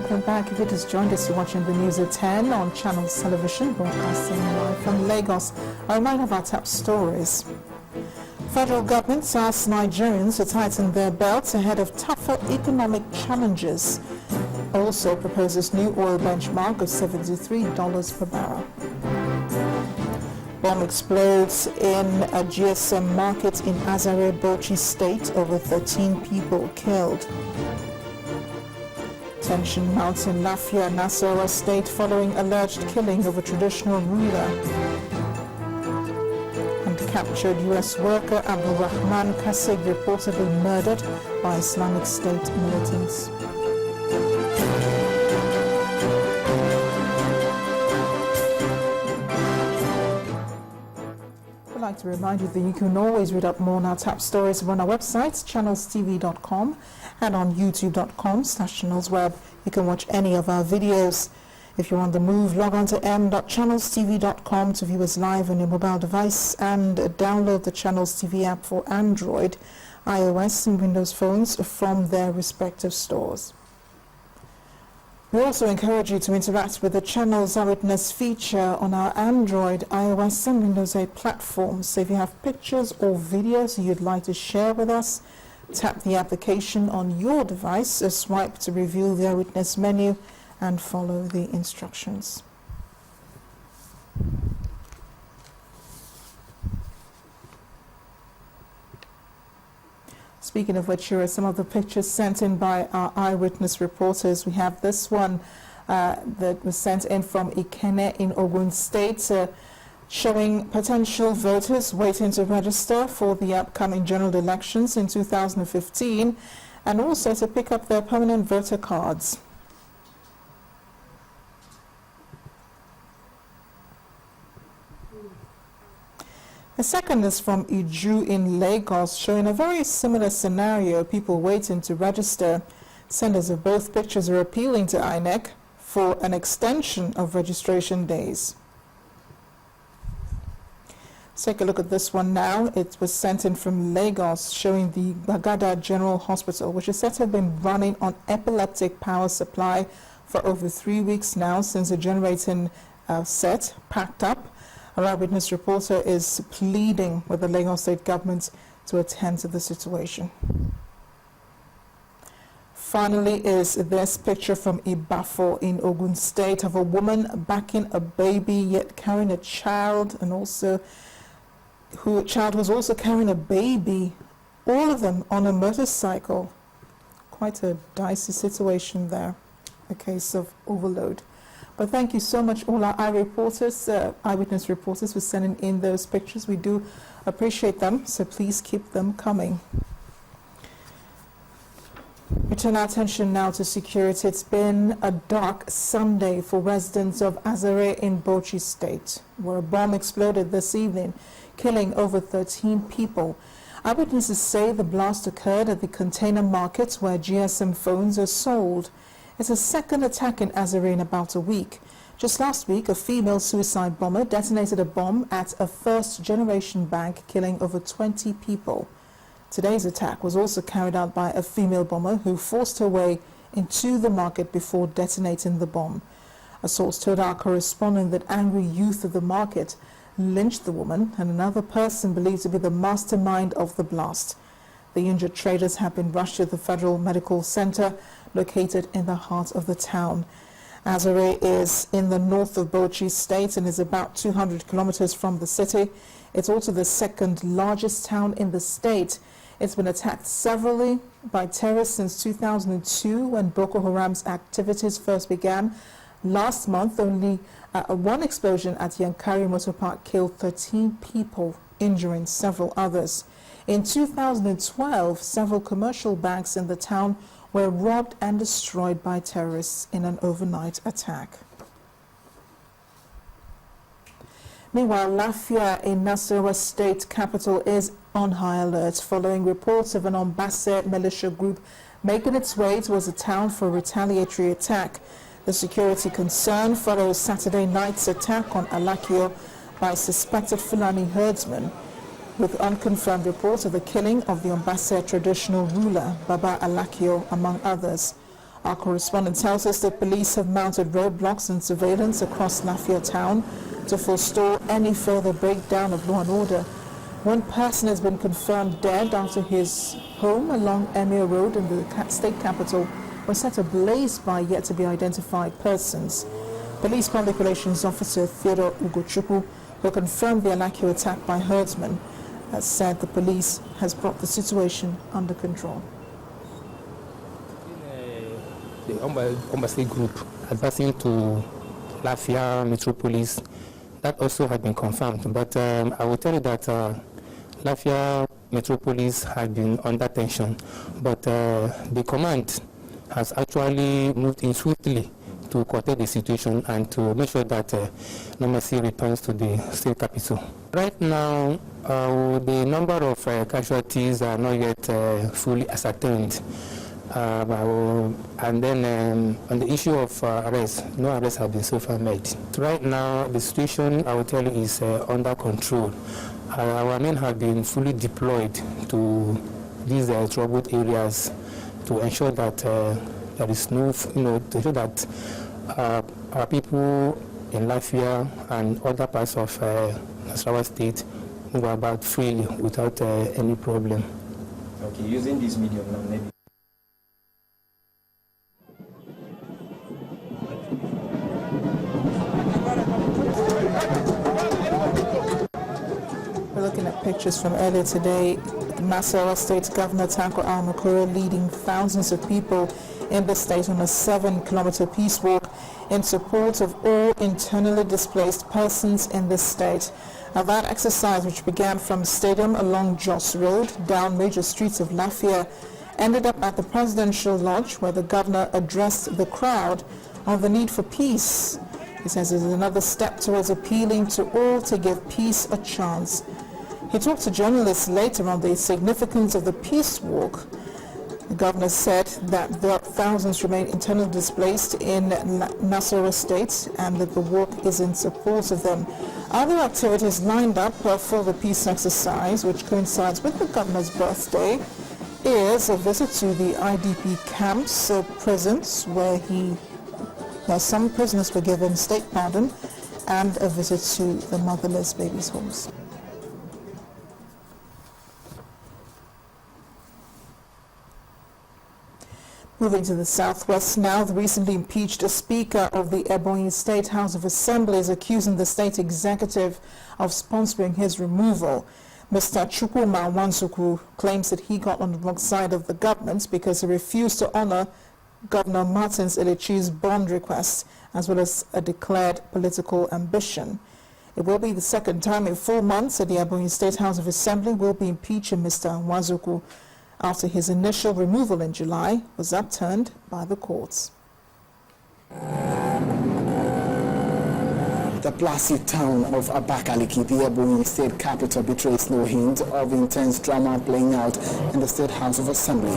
welcome back. If you just joined us, you're watching the news at 10 on Channels Television, broadcasting live from Lagos. A reminder of our top stories. Federal government asks Nigerians to tighten their belts ahead of tougher economic challenges. Also proposes new oil benchmark of $73 per barrel. Bomb explodes in a GSM market in Azare, Bauchi state. Over 13 people killed. Tension mounts in Lafia, Nasarawa state following alleged killing of a traditional ruler. And captured U.S. worker Abdul Rahman Kasig reportedly murdered by Islamic State militants. I'd like to remind you that you can always read up more on our top stories on our websites, channelstv.com, and on youtube.com/channelsweb. You can watch any of our videos. If you're on the move, log on to m.channelstv.com to view us live on your mobile device and download the Channels TV app for Android, iOS, and Windows phones from their respective stores. We also encourage you to interact with the Channels Eyewitness feature on our Android, iOS, and Windows 8 platforms. So if you have pictures or videos you'd like to share with us, tap the application on your device, swipe to reveal the Eyewitness menu, and follow the instructions. Speaking of which, here are some of the pictures sent in by our Eyewitness reporters. We have this one that was sent in from Ikene in Ogun State, showing potential voters waiting to register for the upcoming general elections in 2015 and also to pick up their permanent voter cards. The second is from Iju in Lagos, showing a very similar scenario, people waiting to register. Senders of both pictures are appealing to INEC for an extension of registration days. Let's take a look at this one now. It was sent in from Lagos, showing the Bagada General Hospital, which is said to have been running on epileptic power supply for over 3 weeks now since the generating set packed up. Our Eyewitness reporter is pleading with the Lagos State government to attend to the situation. Finally is this picture from Ibafo in Ogun State of a woman backing a baby yet carrying a child, and also who child was also carrying a baby, all of them on a motorcycle. Quite a dicey situation there, a case of overload. But thank you so much, all our Eyewitness reporters, for sending in those pictures. We do appreciate them, so please keep them coming. We turn our attention now to security. It's been a dark Sunday for residents of Azare in Bauchi State, where a bomb exploded this evening, killing over 13 people. Eyewitnesses say the blast occurred at the container market where GSM phones are sold. It's a second attack in Azare in about a week. Just last week, a female suicide bomber detonated a bomb at a first-generation bank, killing over 20 people. Today's attack was also carried out by a female bomber who forced her way into the market before detonating the bomb. A source told our correspondent that angry youth of the market lynched the woman and another person believed to be the mastermind of the blast. The injured traders have been rushed to the Federal Medical Center located in the heart of the town. Azare is in the north of Bauchi State and is about 200 kilometers from the city. It's also the second largest town in the state. It's been attacked severally by terrorists since 2002 when Boko Haram's activities first began. Last month, only one explosion at Yankari Motor Park killed 13 people, injuring several others. In 2012, several commercial banks in the town were robbed and destroyed by terrorists in an overnight attack. Meanwhile, Lafia in Nasarawa state capital is on high alert following reports of an Ombase militia group making its way towards the town for a retaliatory attack. The security concern follows Saturday night's attack on Alakio by suspected Fulani herdsmen, with unconfirmed reports of the killing of the Ombase traditional ruler, Baba Alakio, among others. Our correspondent tells us that police have mounted roadblocks and surveillance across Lafia town to forestall any further breakdown of law and order. One person has been confirmed dead after his home along Emir Road in the state capital was set ablaze by yet to be identified persons. Police Public Relations Officer Theodore Ugochukwu, who confirmed the Al-Makura attack by herdsmen, has said the police has brought the situation under control. The Ombasi group advancing to Lafia Metropolis, that also had been confirmed. But I will tell you that Lafia Metropolis had been under tension, but the command has actually moved in swiftly to curtail the situation and to make sure that normalcy returns to the state capital. Right now, the number of casualties are not yet fully ascertained. And then on the issue of arrests, no arrests have been so far made. Right now, the situation, I will tell you, is under control. Our men have been fully deployed to these troubled areas to ensure that there is no, to ensure that our people in Lafia and other parts of Nasarawa state move about freely without any problem. Okay, using this medium now, maybe. We're looking at pictures from earlier today. Nasarawa State Governor Al-Makura leading thousands of people in the state on a 7-kilometer peace walk in support of all internally displaced persons in the state. Now, that exercise, which began from the stadium along Jos Road down major streets of Lafia, ended up at the Presidential Lodge, where the governor addressed the crowd on the need for peace. He says it is another step towards appealing to all to give peace a chance. He talked to journalists later on the significance of the peace walk. The governor said that there are thousands remain internally displaced in Nasarawa state and that the walk is in support of them. Other activities lined up for the peace exercise, which coincides with the governor's birthday, is a visit to the IDP camps, prisons, where some prisoners were given state pardon, and a visit to the motherless babies' homes. Moving to the southwest now, the recently impeached Speaker of the Ebonyi State House of Assembly is accusing the state executive of sponsoring his removal. Mr. Chukwuma Wansuku claims that he got on the wrong side of the government because he refused to honor Governor Martins Elechi's bond request, as well as a declared political ambition. It will be the second time in 4 months that the Ebonyi State House of Assembly will be impeaching Mr. Wansuku after his initial removal in July was upturned by the courts. The placid town of Abakaliki, the Ebonyi state capital, betrays no hint of intense drama playing out in the State House of Assembly.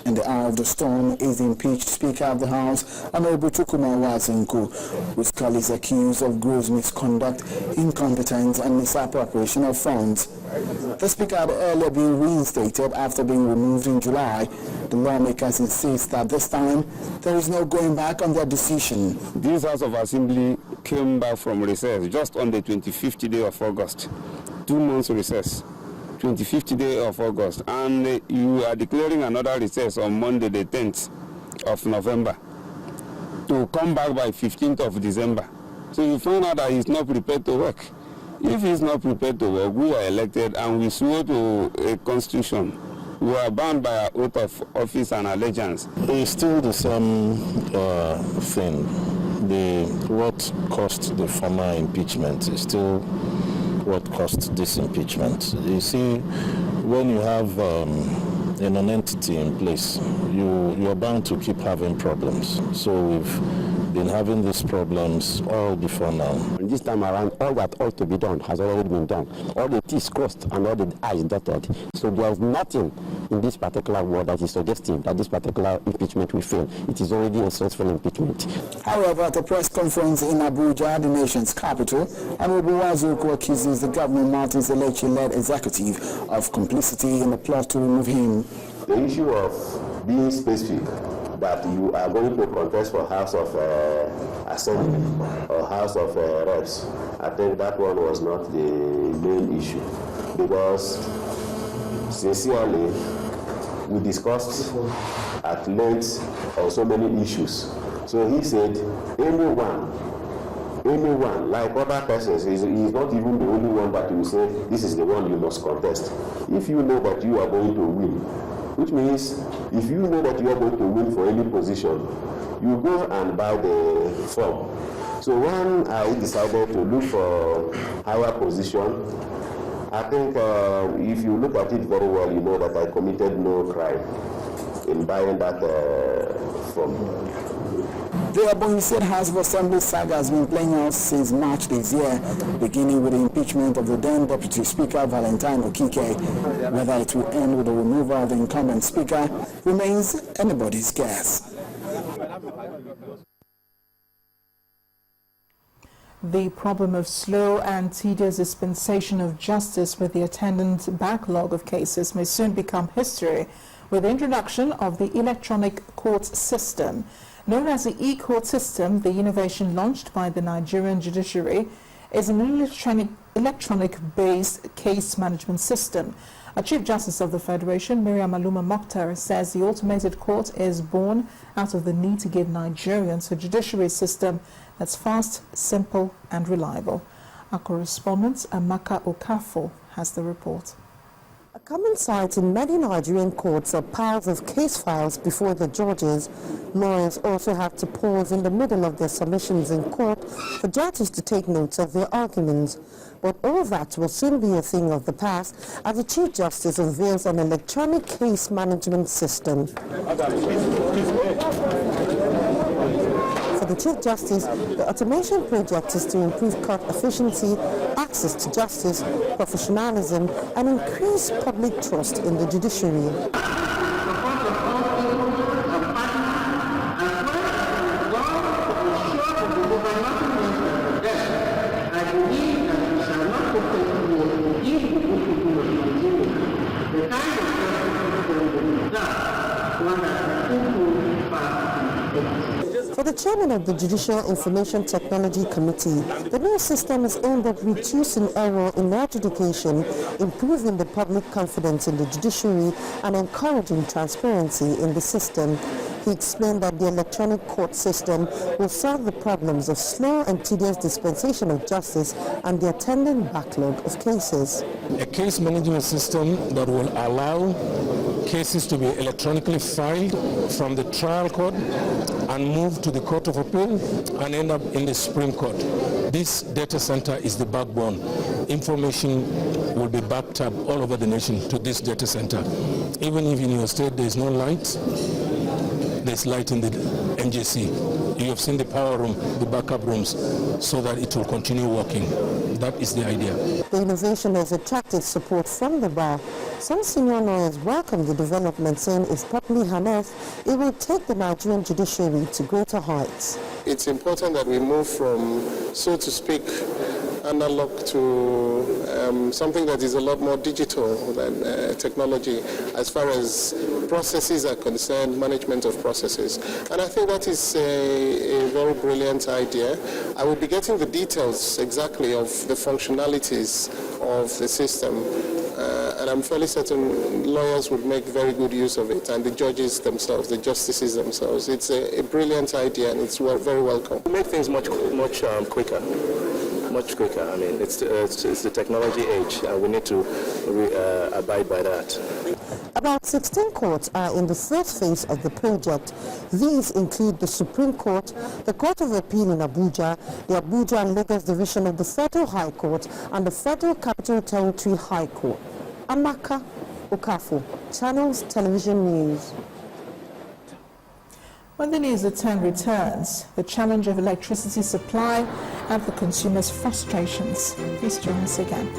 In the eye of the storm is the impeached Speaker of the House, Honorable Chukwuma Wansuku, whose colleagues accused of gross misconduct, incompetence and misappropriation of funds. The Speaker had earlier been reinstated after being removed in July. The lawmakers insist that this time there is no going back on their decision. This House of Assembly came back from recess just on the 25th day of August, 2 months recess. 25th day of August, and you are declaring another recess on Monday the 10th of November to come back by 15th of December. So you find out that he's not prepared to work. If he's not prepared to work, we are elected and we swear to a constitution. We are bound by our oath of office and allegiance. It's still the same thing. What caused the former impeachment is still what caused this impeachment. You see, when you have a non-entity in place, you're bound to keep having problems. So we've been having these problems all before now. And this time around, all that ought to be done has already been done. All the T's crossed and all the I's dotted. So there is nothing in this particular word that is suggestive that this particular impeachment will fail. It is already a successful impeachment. However, at a press conference in Abuja, the nation's capital, Honorable Wansuku accuses the governor Martins Elechi-led executive of complicity in the plot to remove him. the issue of being specific that you are going to contest for House of Assembly or House of Reps, I think that one was not the main issue, because sincerely we discussed at length on so many issues. So he said anyone, like other persons, he's not even the only one that you say this is the one you must contest. If you know that you are going to win, which means if you know that you are going to win for any position, you go and buy the form. So when I decided to look for higher position, I think if you look at it very well, you know that I committed no crime in buying that form. The Ebonyi State House of Assembly saga has been playing out since March this year, beginning with the impeachment of the then Deputy Speaker Valentine Okike. Whether it will end with the removal of the incumbent Speaker remains anybody's guess. The problem of slow and tedious dispensation of justice with the attendant backlog of cases may soon become history with the introduction of the electronic court system. Known as the e-court system, the innovation launched by the Nigerian judiciary is an electronic-based case management system. A Chief Justice of the Federation, Aloma-Mukhtar, says the automated court is born out of the need to give Nigerians a judiciary system that's fast, simple and reliable. Our correspondent, Al-Makura, has the report. A common sight in many Nigerian courts are piles of case files before the judges. Lawyers also have to pause in the middle of their submissions in court for judges to take notes of their arguments. But all that will soon be a thing of the past as the Chief Justice unveils an electronic case management system. For the Chief Justice, the automation project is to improve court efficiency, access to justice, professionalism, and increase public trust in the judiciary. For the chairman of the Judicial Information Technology Committee, the new system is aimed at reducing error in adjudication, improving the public confidence in the judiciary, and encouraging transparency in the system. He explained that the electronic court system will solve the problems of slow and tedious dispensation of justice and the attendant backlog of cases. A case management system that will allow cases to be electronically filed from the trial court and move to the Court of Appeal and end up in the Supreme Court. This data center is the backbone. Information will be backed up all over the nation to this data center. Even if in your state there is no light, there's light in the NJC. You have seen the power room, the backup rooms, so that it will continue working. That is the idea. The innovation has attracted support from the bar. Some senior lawyers welcome the development, saying if properly harnessed, it will take the Nigerian judiciary to greater heights. It's important that we move from, so to speak, analog to something that is a lot more digital than technology as far as processes are concerned, management of processes. And I think that is a very brilliant idea. I will be getting the details exactly of the functionalities of the system. And I'm fairly certain lawyers would make very good use of it, and the judges themselves, the justices themselves. It's a brilliant idea, and it's very welcome. Make things much quicker. Much quicker. I mean, it's the technology age, and we need to abide by that. About 16 courts are in the first phase of the project. These include the Supreme Court, the Court of Appeal in Abuja, the Abuja and Lagos Division of the Federal High Court, and the Federal Capital Territory High Court. Al-Makura, Channels Television News. When the news at 10 returns, the challenge of electricity supply and the consumers' frustrations. Please join us again.